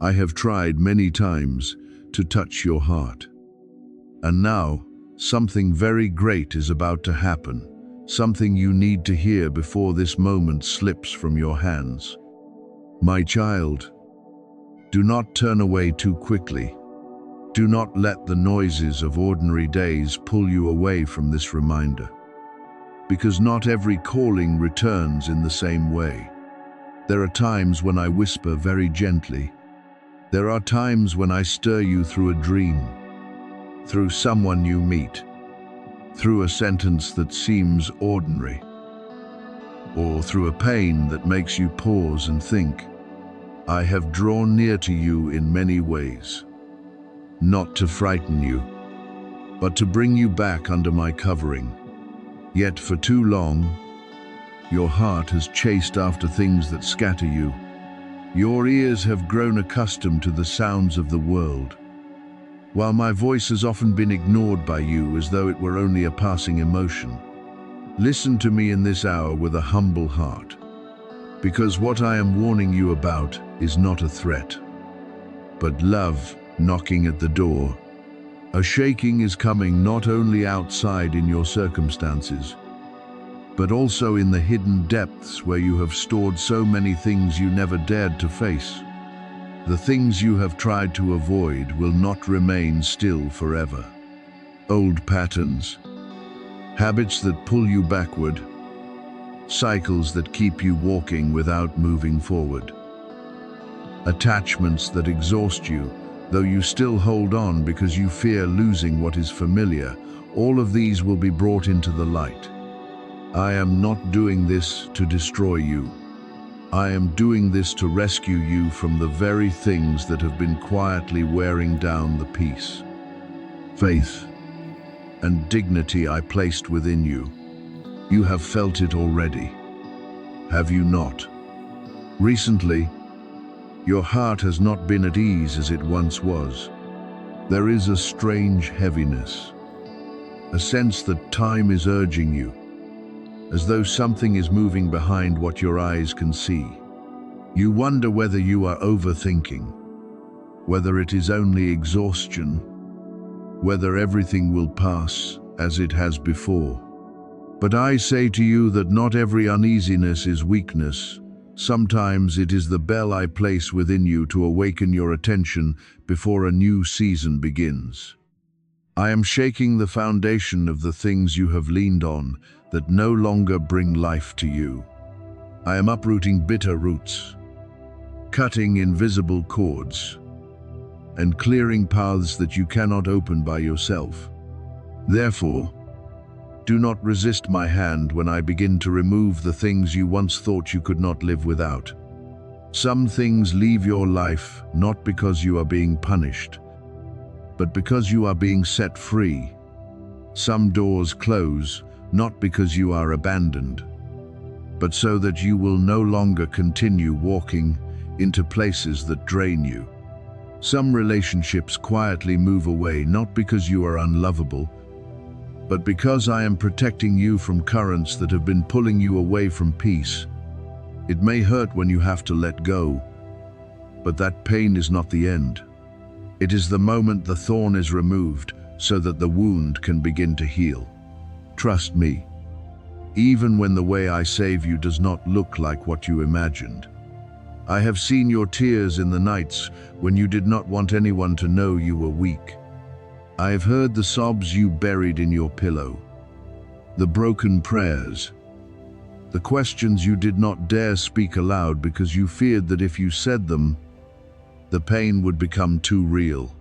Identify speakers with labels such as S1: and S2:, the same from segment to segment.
S1: I have tried many times to touch your heart. And now, something very great is about to happen, something you need to hear before this moment slips from your hands. My child, do not turn away too quickly. Do not let the noises of ordinary days pull you away from this reminder. Because not every calling returns in the same way. There are times when I whisper very gently. There are times when I stir you through a dream, through someone you meet, through a sentence that seems ordinary, or through a pain that makes you pause and think. I have drawn near to you in many ways, not to frighten you, but to bring you back under my covering. Yet for too long, your heart has chased after things that scatter you. Your ears have grown accustomed to the sounds of the world, while my voice has often been ignored by you as though it were only a passing emotion. Listen to me in this hour with a humble heart, because what I am warning you about is not a threat, but love knocking at the door. A shaking is coming not only outside in your circumstances, but also in the hidden depths where you have stored so many things you never dared to face. The things you have tried to avoid will not remain still forever. Old patterns, habits that pull you backward, cycles that keep you walking without moving forward. Attachments that exhaust you, though you still hold on because you fear losing what is familiar. All of these will be brought into the light. I am not doing this to destroy you. I am doing this to rescue you from the very things that have been quietly wearing down the peace, faith, and dignity I placed within you. You have felt it already, have you not? Recently, your heart has not been at ease as it once was. There is a strange heaviness, a sense that time is urging you, as though something is moving behind what your eyes can see. You wonder whether you are overthinking, whether it is only exhaustion, whether everything will pass as it has before. But I say to you that not every uneasiness is weakness. Sometimes it is the bell I place within you to awaken your attention before a new season begins. I am shaking the foundation of the things you have leaned on that no longer bring life to you. I am uprooting bitter roots, cutting invisible cords, and clearing paths that you cannot open by yourself. Therefore, do not resist my hand when I begin to remove the things you once thought you could not live without. Some things leave your life not because you are being punished, but because you are being set free. Some doors close not because you are abandoned, but so that you will no longer continue walking into places that drain you. Some relationships quietly move away not because you are unlovable, but because I am protecting you from currents that have been pulling you away from peace. It may hurt when you have to let go, but that pain is not the end. It is the moment the thorn is removed so that the wound can begin to heal. Trust me, even when the way I save you does not look like what you imagined. I have seen your tears in the nights when you did not want anyone to know you were weak. I have heard the sobs you buried in your pillow, the broken prayers, the questions you did not dare speak aloud because you feared that if you said them, the pain would become too real.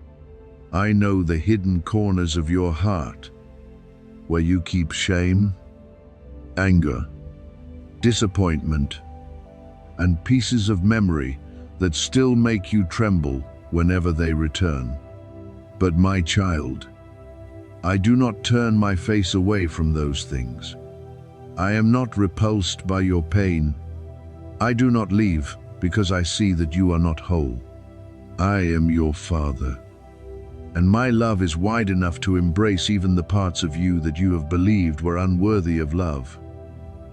S1: I know the hidden corners of your heart, where you keep shame, anger, disappointment, and pieces of memory that still make you tremble whenever they return. But my child, I do not turn my face away from those things. I am not repulsed by your pain. I do not leave because I see that you are not whole. I am your Father, and my love is wide enough to embrace even the parts of you that you have believed were unworthy of love.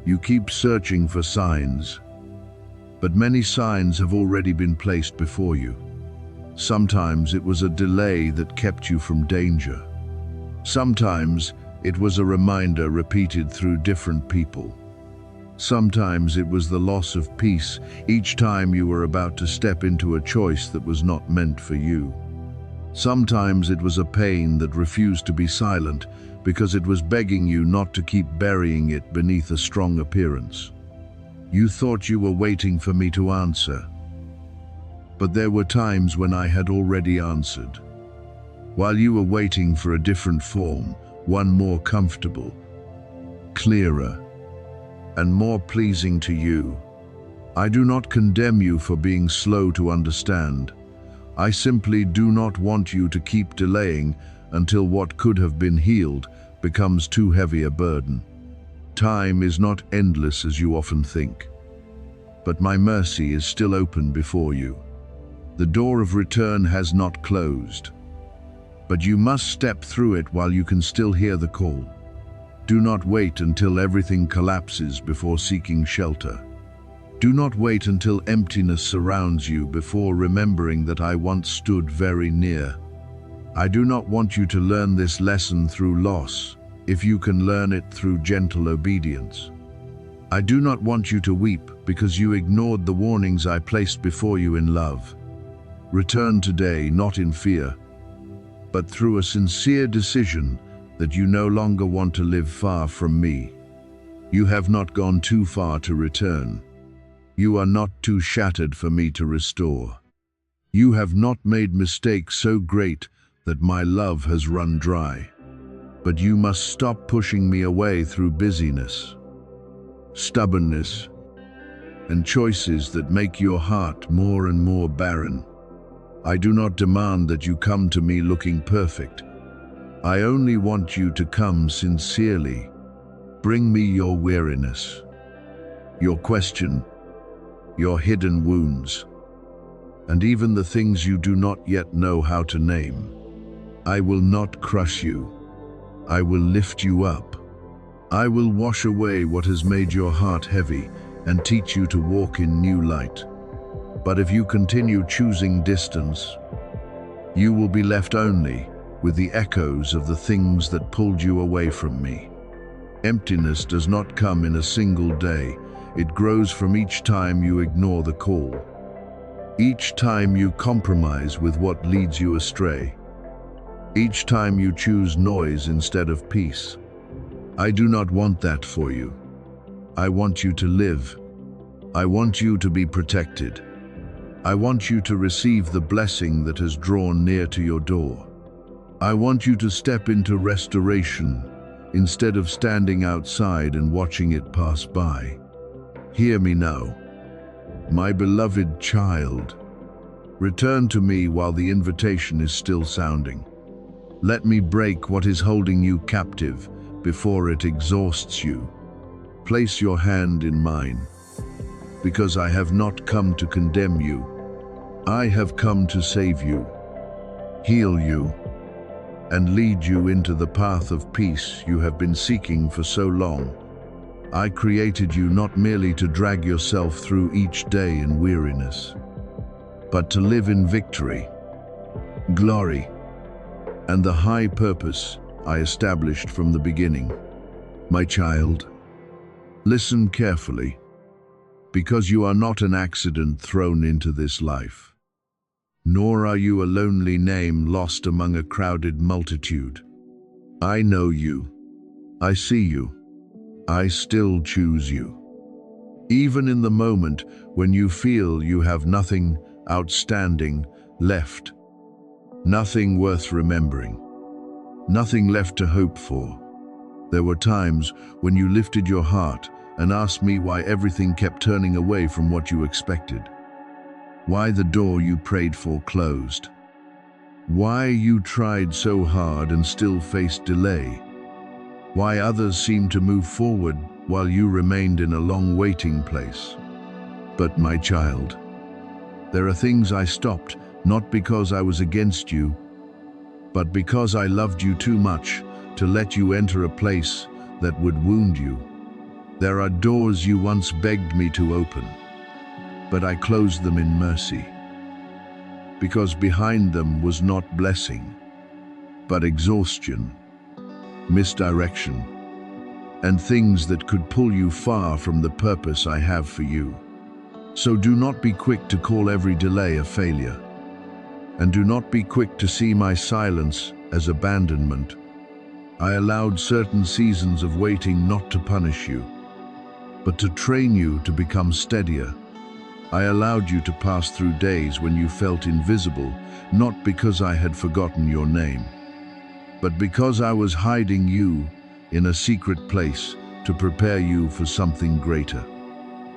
S1: You keep searching for signs, but many signs have already been placed before you. Sometimes it was a delay that kept you from danger. Sometimes it was a reminder repeated through different people. Sometimes it was the loss of peace each time you were about to step into a choice that was not meant for you. Sometimes it was a pain that refused to be silent because it was begging you not to keep burying it beneath a strong appearance. You thought you were waiting for me to answer. But there were times when I had already answered. While you were waiting for a different form, one more comfortable, clearer, and more pleasing to you. I do not condemn you for being slow to understand. I simply do not want you to keep delaying until what could have been healed becomes too heavy a burden. Time is not endless as you often think, but my mercy is still open before you. The door of return has not closed, but you must step through it while you can still hear the call. Do not wait until everything collapses before seeking shelter. Do not wait until emptiness surrounds you before remembering that I once stood very near. I do not want you to learn this lesson through loss, if you can learn it through gentle obedience. I do not want you to weep because you ignored the warnings I placed before you in love. Return today, not in fear, but through a sincere decision that you no longer want to live far from me. You have not gone too far to return. You are not too shattered for me to restore. You have not made mistakes so great that my love has run dry. But you must stop pushing me away through busyness, stubbornness, and choices that make your heart more and more barren. I do not demand that you come to me looking perfect. I only want you to come sincerely. Bring me your weariness, your question, your hidden wounds, and even the things you do not yet know how to name. I will not crush you. I will lift you up. I will wash away what has made your heart heavy and teach you to walk in new light. But if you continue choosing distance, you will be left only with the echoes of the things that pulled you away from me. Emptiness does not come in a single day. It grows from each time you ignore the call. Each time you compromise with what leads you astray. Each time you choose noise instead of peace. I do not want that for you. I want you to live. I want you to be protected. I want you to receive the blessing that has drawn near to your door. I want you to step into restoration instead of standing outside and watching it pass by. Hear me now, my beloved child. Return to me while the invitation is still sounding. Let me break what is holding you captive before it exhausts you. Place your hand in mine, because I have not come to condemn you. I have come to save you, heal you, and lead you into the path of peace you have been seeking for so long. I created you not merely to drag yourself through each day in weariness, but to live in victory, glory, and the high purpose I established from the beginning. My child, listen carefully, because you are not an accident thrown into this life, nor are you a lonely name lost among a crowded multitude. I know you. I see you. I still choose you. Even in the moment when you feel you have nothing outstanding left, nothing worth remembering, nothing left to hope for. There were times when you lifted your heart and asked me why everything kept turning away from what you expected. Why the door you prayed for closed. Why you tried so hard and still faced delay. Why others seemed to move forward while you remained in a long waiting place. But my child, there are things I stopped, not because I was against you, but because I loved you too much to let you enter a place that would wound you. There are doors you once begged me to open, but I closed them in mercy. because behind them was not blessing, but exhaustion, misdirection, and things that could pull you far from the purpose I have for you. So do not be quick to call every delay a failure, and do not be quick to see my silence as abandonment. I allowed certain seasons of waiting not to punish you, but to train you to become steadier. I allowed you to pass through days when you felt invisible, not because I had forgotten your name, but because I was hiding you in a secret place to prepare you for something greater.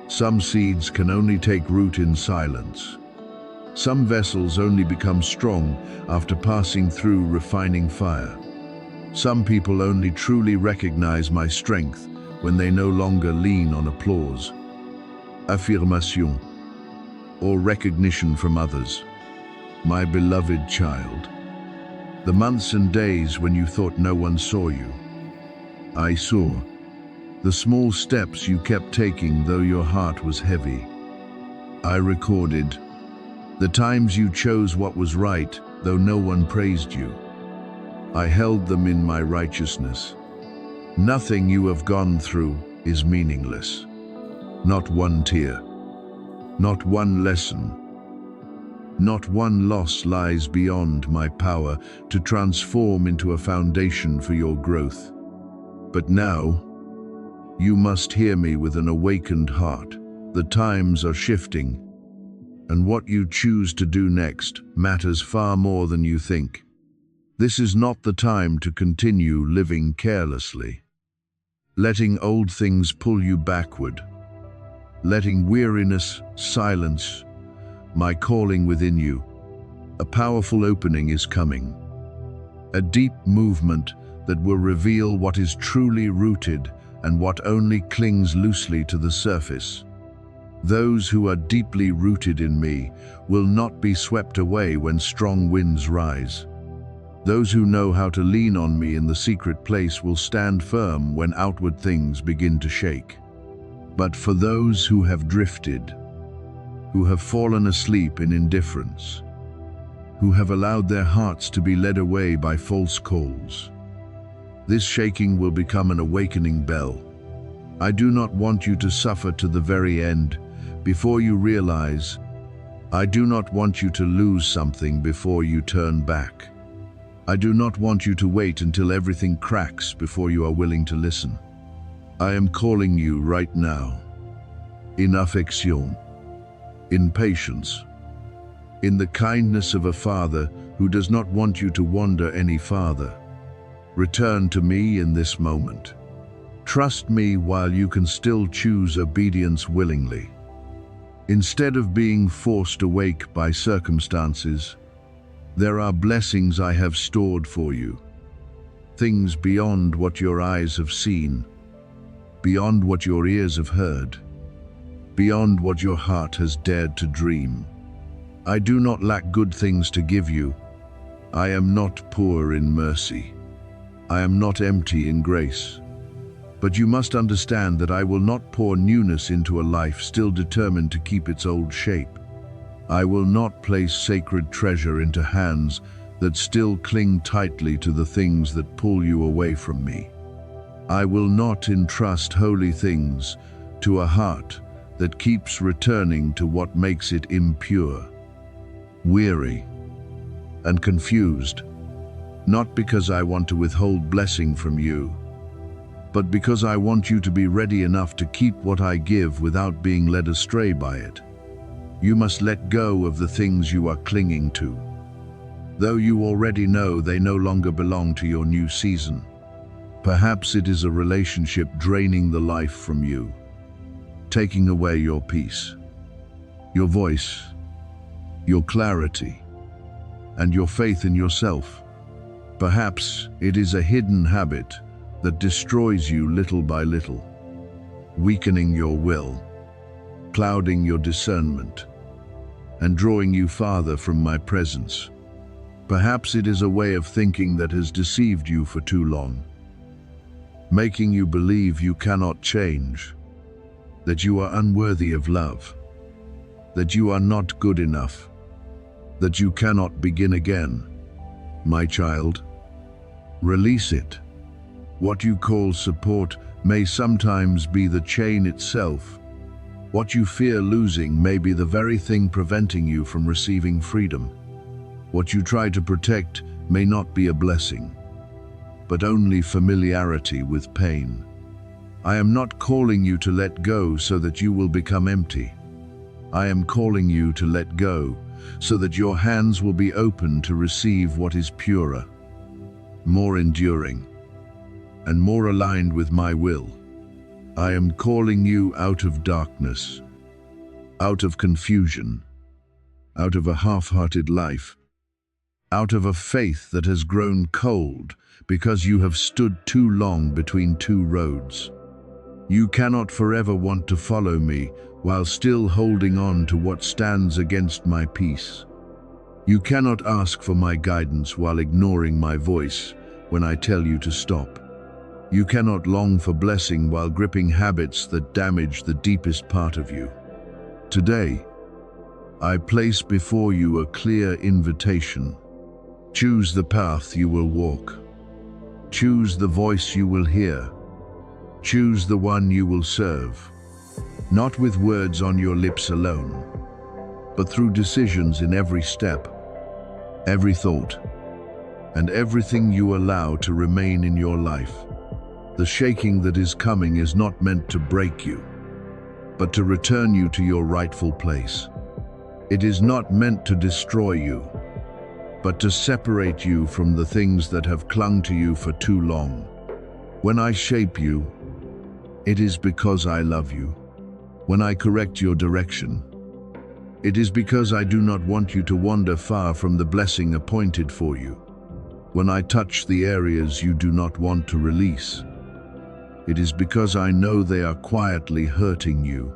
S1: Some seeds can only take root in silence. Some vessels only become strong after passing through refining fire. Some people only truly recognize my strength when they no longer lean on applause, affirmation, or recognition from others. My beloved child, the months and days when you thought no one saw you, I saw. The small steps you kept taking though your heart was heavy, I recorded. The times you chose what was right though no one praised you, I held them in my righteousness. Nothing you have gone through is meaningless. Not one tear, not one lesson, not one loss lies beyond my power to transform into a foundation for your growth. But now, you must hear me with an awakened heart. The times are shifting, and what you choose to do next matters far more than you think. This is not the time to continue living carelessly, letting old things pull you backward, letting weariness silence my calling within you. A powerful opening is coming, a deep movement that will reveal what is truly rooted and what only clings loosely to the surface. Those who are deeply rooted in me will not be swept away when strong winds rise. Those who know how to lean on me in the secret place will stand firm when outward things begin to shake. But for those who have drifted, who have fallen asleep in indifference, who have allowed their hearts to be led away by false calls, this shaking will become an awakening bell. I do not want you to suffer to the very end before you realize. I do not want you to lose something before you turn back. I do not want you to wait until everything cracks before you are willing to listen. I am calling you right now, in affection, in patience, in the kindness of a father who does not want you to wander any farther. Return to me in this moment. Trust me while you can still choose obedience willingly. Instead of being forced awake by circumstances, there are blessings I have stored for you. Things beyond what your eyes have seen, beyond what your ears have heard, beyond what your heart has dared to dream. I do not lack good things to give you. I am not poor in mercy. I am not empty in grace. But you must understand that I will not pour newness into a life still determined to keep its old shape. I will not place sacred treasure into hands that still cling tightly to the things that pull you away from me. I will not entrust holy things to a heart that keeps returning to what makes it impure, weary, and confused, not because I want to withhold blessing from you, but because I want you to be ready enough to keep what I give without being led astray by it. You must let go of the things you are clinging to, though you already know they no longer belong to your new season. Perhaps it is a relationship draining the life from you, taking away your peace, your voice, your clarity, and your faith in yourself. Perhaps it is a hidden habit that destroys you little by little, weakening your will, clouding your discernment, and drawing you farther from my presence. Perhaps it is a way of thinking that has deceived you for too long, making you believe you cannot change, that you are unworthy of love, that you are not good enough, that you cannot begin again. My child, release it. What you call support may sometimes be the chain itself. What you fear losing may be the very thing preventing you from receiving freedom. What you try to protect may not be a blessing, but only familiarity with pain. I am not calling you to let go so that you will become empty. I am calling you to let go so that your hands will be open to receive what is purer, more enduring, and more aligned with my will. I am calling you out of darkness, out of confusion, out of a half-hearted life, out of a faith that has grown cold because you have stood too long between two roads. You cannot forever want to follow me while still holding on to what stands against my peace. You cannot ask for my guidance while ignoring my voice when I tell you to stop. You cannot long for blessing while gripping habits that damage the deepest part of you. Today, I place before you a clear invitation. Choose the path you will walk. Choose the voice you will hear. Choose the one you will serve, not with words on your lips alone, but through decisions in every step, every thought, and everything you allow to remain in your life. The shaking that is coming is not meant to break you, but to return you to your rightful place. It is not meant to destroy you, but to separate you from the things that have clung to you for too long. When I shape you, it is because I love you. When I correct your direction, it is because I do not want you to wander far from the blessing appointed for you. When I touch the areas you do not want to release, it is because I know they are quietly hurting you.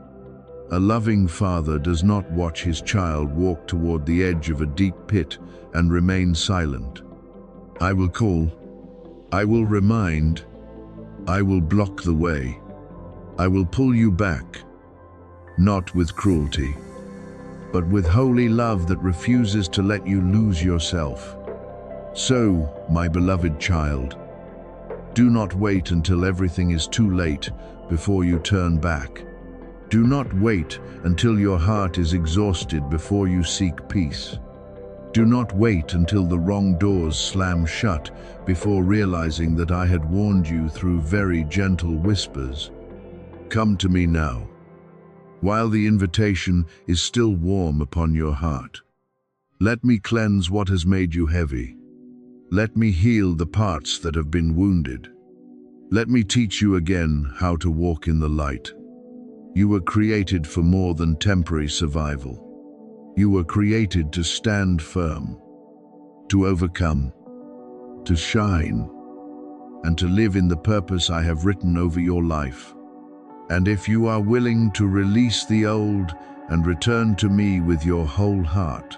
S1: A loving father does not watch his child walk toward the edge of a deep pit and remain silent. I will call, I will remind, I will block the way. I will pull you back, not with cruelty, but with holy love that refuses to let you lose yourself. So, my beloved child, do not wait until everything is too late before you turn back. Do not wait until your heart is exhausted before you seek peace. Do not wait until the wrong doors slam shut before realizing that I had warned you through very gentle whispers. Come to me now, while the invitation is still warm upon your heart. Let me cleanse what has made you heavy. Let me heal the parts that have been wounded. Let me teach you again how to walk in the light. You were created for more than temporary survival. You were created to stand firm, to overcome, to shine, and to live in the purpose I have written over your life. And if you are willing to release the old and return to me with your whole heart,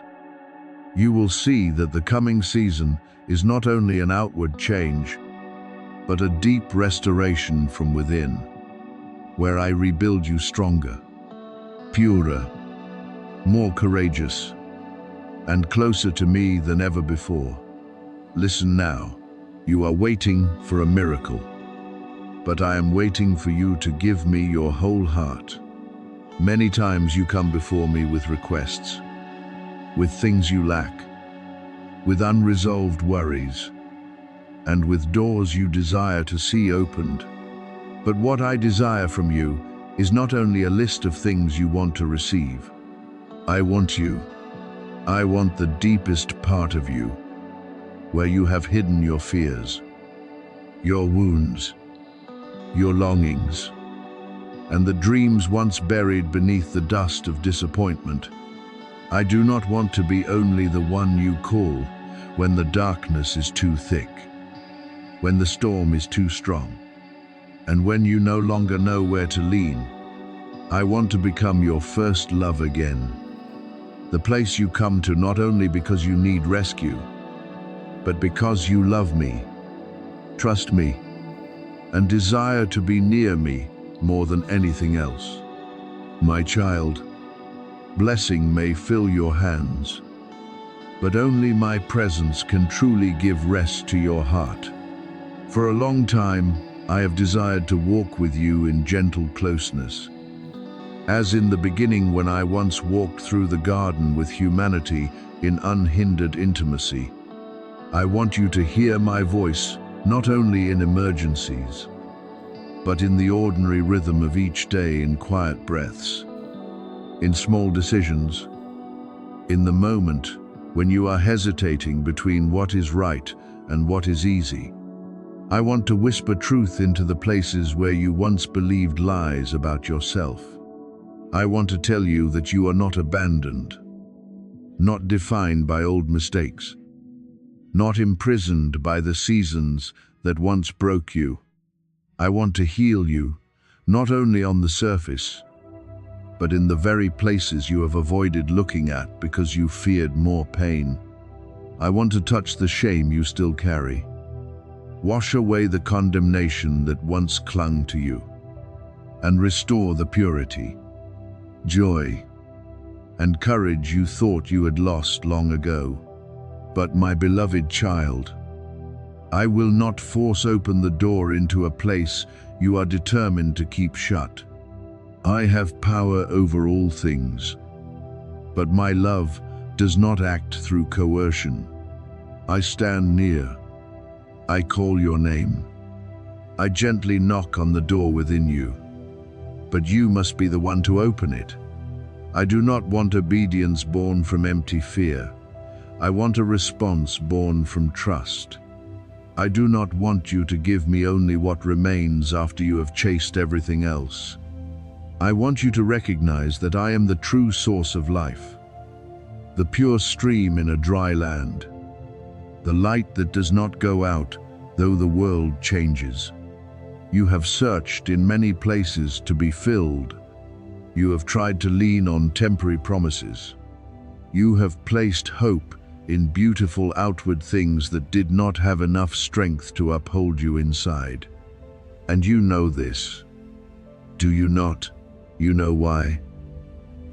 S1: you will see that the coming season is not only an outward change, but a deep restoration from within, where I rebuild you stronger, purer, more courageous, and closer to me than ever before. Listen now, you are waiting for a miracle, but I am waiting for you to give me your whole heart. Many times you come before me with requests, with things you lack, with unresolved worries, and with doors you desire to see opened. But what I desire from you is not only a list of things you want to receive. I want you. I want the deepest part of you, where you have hidden your fears, your wounds, your longings, and the dreams once buried beneath the dust of disappointment. I do not want to be only the one you call when the darkness is too thick, when the storm is too strong, and when you no longer know where to lean. I want to become your first love again, the place you come to not only because you need rescue, but because you love me, trust me, and desire to be near me more than anything else. My child, blessing may fill your hands, but only my presence can truly give rest to your heart. For a long time, I have desired to walk with you in gentle closeness. As in the beginning when I once walked through the garden with humanity in unhindered intimacy. I want you to hear my voice, not only in emergencies, but in the ordinary rhythm of each day, in quiet breaths, in small decisions, in the moment when you are hesitating between what is right and what is easy. I want to whisper truth into the places where you once believed lies about yourself. I want to tell you that you are not abandoned, not defined by old mistakes, not imprisoned by the seasons that once broke you. I want to heal you, not only on the surface, but in the very places you have avoided looking at because you feared more pain. I want to touch the shame you still carry, wash away the condemnation that once clung to you, and restore the purity, joy, and courage you thought you had lost long ago. But my beloved child, I will not force open the door into a place you are determined to keep shut. I have power over all things, but my love does not act through coercion. I stand near. I call your name. I gently knock on the door within you, but you must be the one to open it. I do not want obedience born from empty fear. I want a response born from trust. I do not want you to give me only what remains after you have chased everything else. I want you to recognize that I am the true source of life, the pure stream in a dry land, the light that does not go out though the world changes. You have searched in many places to be filled. You have tried to lean on temporary promises. You have placed hope in beautiful outward things that did not have enough strength to uphold you inside. And you know this. Do you not? You know why?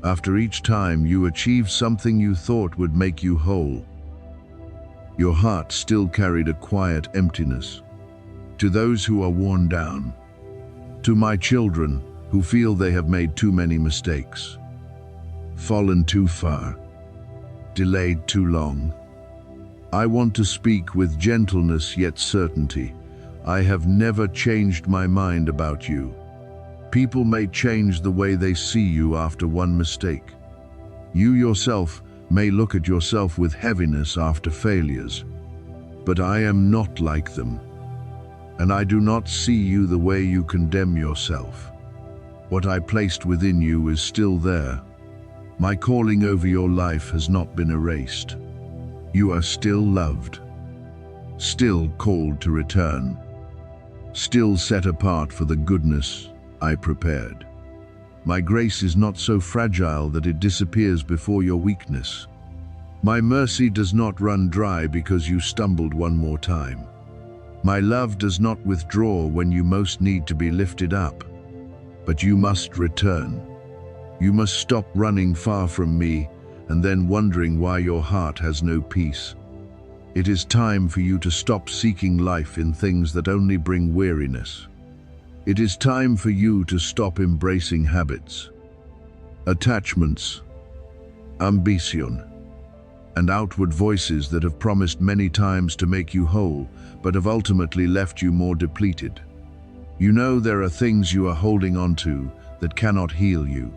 S1: After each time you achieved something you thought would make you whole, your heart still carried a quiet emptiness. To those who are worn down, to my children who feel they have made too many mistakes, fallen too far, delayed too long, I want to speak with gentleness yet certainty. I have never changed my mind about you. People may change the way they see you after one mistake. You yourself may look at yourself with heaviness after failures, but I am not like them, and I do not see you the way you condemn yourself. What I placed within you is still there. My calling over your life has not been erased. You are still loved, still called to return, still set apart for the goodness I prepared. My grace is not so fragile that it disappears before your weakness. My mercy does not run dry because you stumbled one more time. My love does not withdraw when you most need to be lifted up, but you must return. You must stop running far from me and then wondering why your heart has no peace. It is time for you to stop seeking life in things that only bring weariness. It is time for you to stop embracing habits, attachments, ambition, and outward voices that have promised many times to make you whole, but have ultimately left you more depleted. You know there are things you are holding on to that cannot heal you.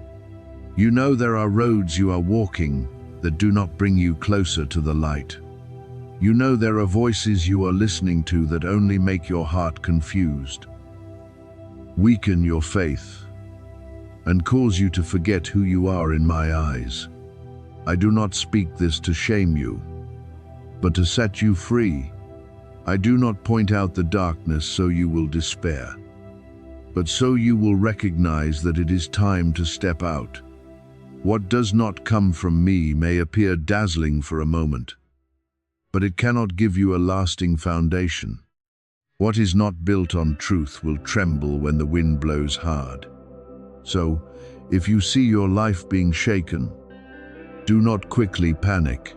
S1: You know there are roads you are walking that do not bring you closer to the light. You know there are voices you are listening to that only make your heart confused, weaken your faith, and cause you to forget who you are in my eyes. I do not speak this to shame you, but to set you free. I do not point out the darkness so you will despair, but so you will recognize that it is time to step out. What does not come from me may appear dazzling for a moment, but it cannot give you a lasting foundation. What is not built on truth will tremble when the wind blows hard. So, if you see your life being shaken, do not quickly panic.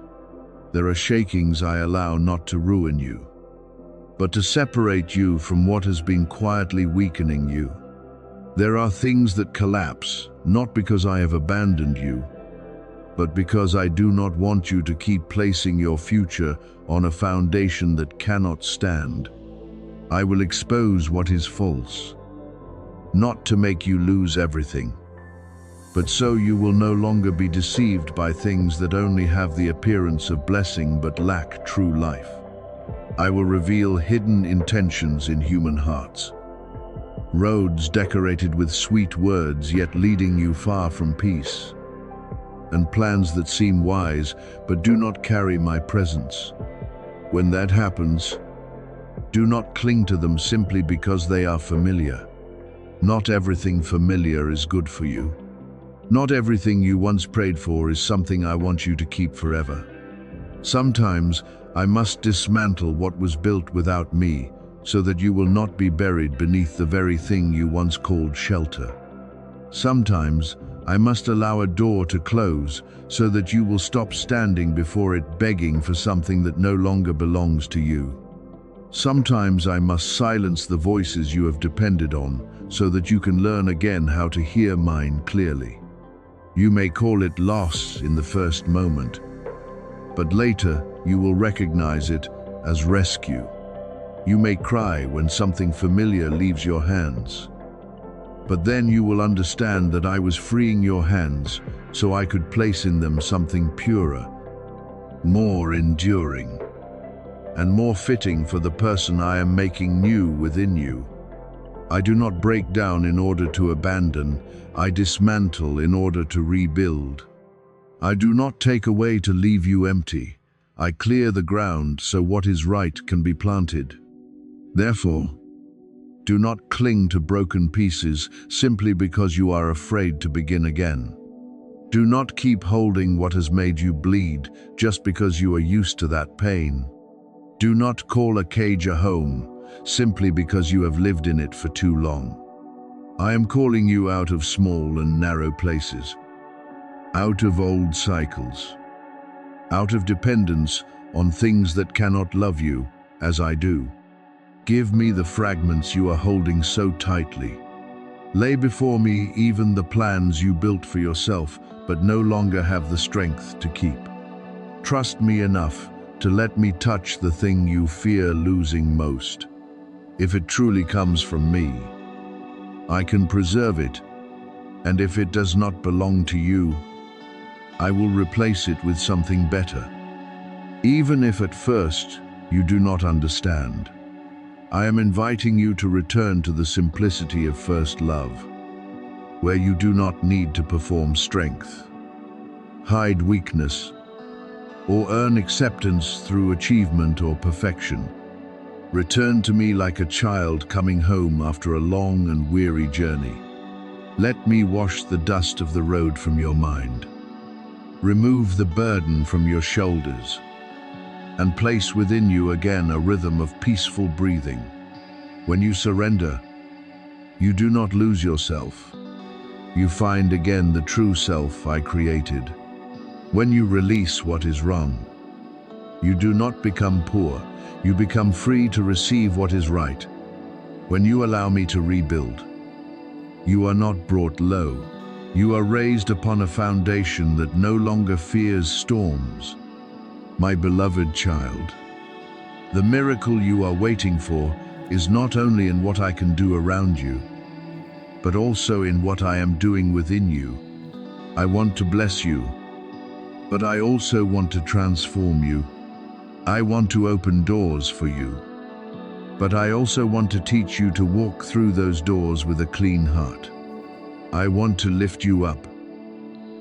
S1: There are shakings I allow not to ruin you, but to separate you from what has been quietly weakening you. There are things that collapse, not because I have abandoned you, but because I do not want you to keep placing your future on a foundation that cannot stand. I will expose what is false, not to make you lose everything, but so you will no longer be deceived by things that only have the appearance of blessing but lack true life. I will reveal hidden intentions in human hearts, roads decorated with sweet words yet leading you far from peace, and plans that seem wise but do not carry my presence. When that happens, do not cling to them simply because they are familiar. Not everything familiar is good for you. Not everything you once prayed for is something I want you to keep forever. Sometimes I must dismantle what was built without me, so that you will not be buried beneath the very thing you once called shelter. Sometimes I must allow a door to close, so that you will stop standing before it begging for something that no longer belongs to you. Sometimes I must silence the voices you have depended on, so that you can learn again how to hear mine clearly. You may call it loss in the first moment, but later you will recognize it as rescue. You may cry when something familiar leaves your hands, but then you will understand that I was freeing your hands so I could place in them something purer, more enduring, and more fitting for the person I am making new within you. I do not break down in order to abandon, I dismantle in order to rebuild. I do not take away to leave you empty. I clear the ground so what is right can be planted. Therefore, do not cling to broken pieces simply because you are afraid to begin again. Do not keep holding what has made you bleed just because you are used to that pain. Do not call a cage a home simply because you have lived in it for too long. I am calling you out of small and narrow places, out of old cycles, out of dependence on things that cannot love you as I do. Give me the fragments you are holding so tightly. Lay before me even the plans you built for yourself but no longer have the strength to keep. Trust me enough to let me touch the thing you fear losing most. If it truly comes from me, I can preserve it, and if it does not belong to you, I will replace it with something better. Even if at first you do not understand, I am inviting you to return to the simplicity of first love, where you do not need to perform strength, hide weakness, or earn acceptance through achievement or perfection. Return to me like a child coming home after a long and weary journey. Let me wash the dust of the road from your mind, remove the burden from your shoulders, and place within you again a rhythm of peaceful breathing. When you surrender, you do not lose yourself. You find again the true self I created. When you release what is wrong, you do not become poor. You become free to receive what is right. When you allow me to rebuild, you are not brought low. You are raised upon a foundation that no longer fears storms. My beloved child, the miracle you are waiting for is not only in what I can do around you, but also in what I am doing within you. I want to bless you, but I also want to transform you. I want to open doors for you, but I also want to teach you to walk through those doors with a clean heart. I want to lift you up,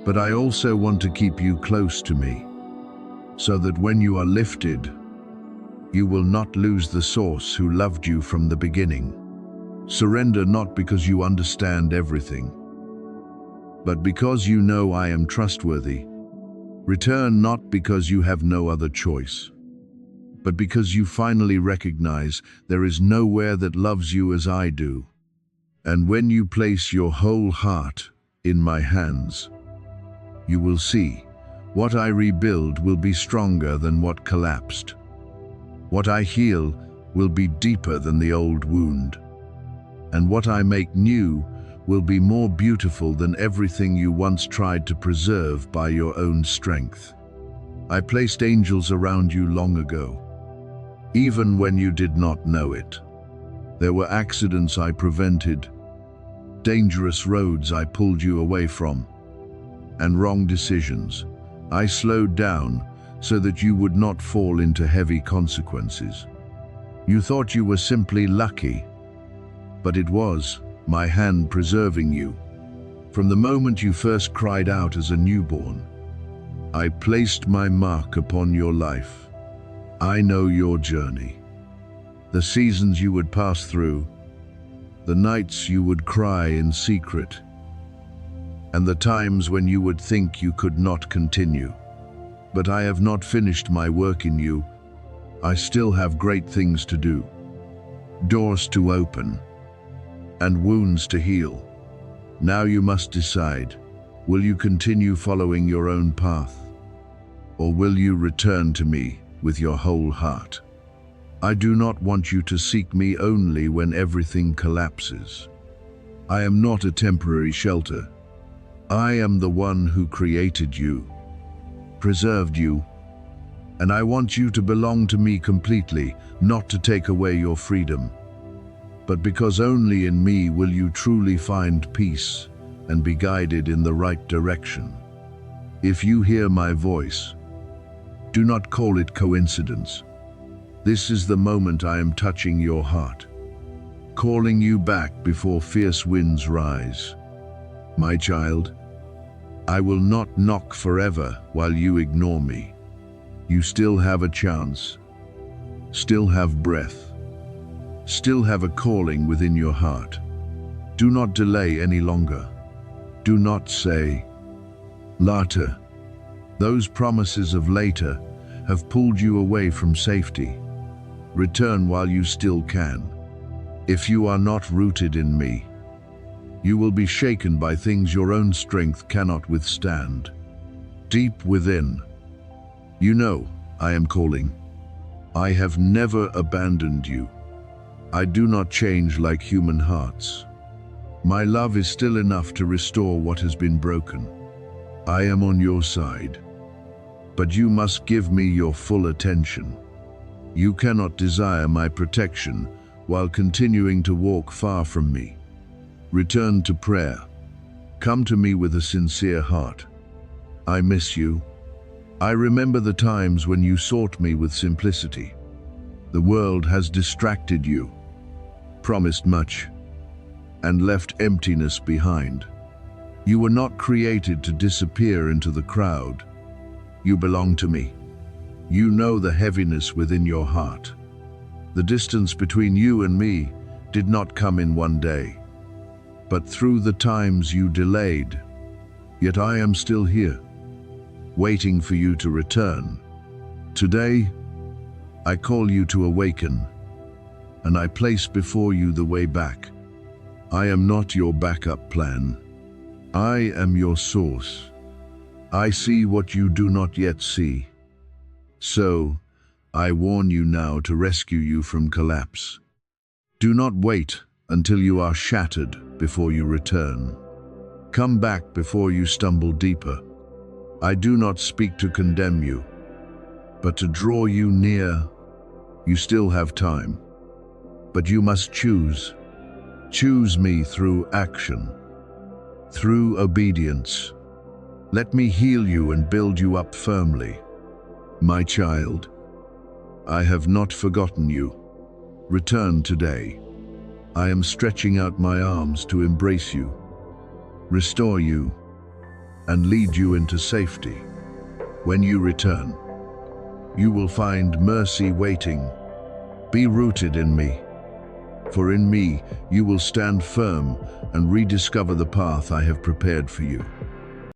S1: but I also want to keep you close to me, so that when you are lifted, you will not lose the source who loved you from the beginning. Surrender not because you understand everything, but because you know I am trustworthy. Return not because you have no other choice, but because you finally recognize there is nowhere that loves you as I do. And when you place your whole heart in my hands, you will see What I rebuild will be stronger than what collapsed. What I heal will be deeper than the old wound. And what I make new will be more beautiful than everything you once tried to preserve by your own strength. I placed angels around you long ago, even when you did not know it. There were accidents I prevented, dangerous roads I pulled you away from, and wrong decisions I slowed down so that you would not fall into heavy consequences. You thought you were simply lucky, but it was my hand preserving you. From the moment you first cried out as a newborn, I placed my mark upon your life. I know your journey, the seasons you would pass through, the nights you would cry in secret, and the times when you would think you could not continue. But I have not finished my work in you. I still have great things to do, doors to open, and wounds to heal. Now you must decide, will you continue following your own path, or will you return to me with your whole heart? I do not want you to seek me only when everything collapses. I am not a temporary shelter. I am the one who created you, preserved you, and I want you to belong to me completely, not to take away your freedom. But because only in me will you truly find peace and be guided in the right direction. If you hear my voice, do not call it coincidence. This is the moment I am touching your heart, calling you back before fierce winds rise. My child, I will not knock forever while you ignore me. You still have a chance, still have breath, still have a calling within your heart. Do not delay any longer. Do not say, later. Those promises of later have pulled you away from safety. Return while you still can. If you are not rooted in me, you will be shaken by things your own strength cannot withstand. Deep within, you know I am calling. I have never abandoned you. I do not change like human hearts. My love is still enough to restore what has been broken. I am on your side, but you must give me your full attention. You cannot desire my protection while continuing to walk far from me. Return to prayer. Come to me with a sincere heart. I miss you. I remember the times when you sought me with simplicity. The world has distracted you, promised much, and left emptiness behind. You were not created to disappear into the crowd. You belong to me. You know the heaviness within your heart. The distance between you and me did not come in one day, but through the times you delayed. Yet I am still here, waiting for you to return. Today, I call you to awaken, and I place before you the way back. I am not your backup plan. I am your source. I see what you do not yet see. So, I warn you now to rescue you from collapse. Do not wait until you are shattered before you return. Come back before you stumble deeper. I do not speak to condemn you, but to draw you near. You still have time, but you must choose. Choose me through action, through obedience. Let me heal you and build you up firmly. My child, I have not forgotten you. Return today. I am stretching out my arms to embrace you, restore you, and lead you into safety. When you return, you will find mercy waiting. Be rooted in me, for in me you will stand firm and rediscover the path I have prepared for you.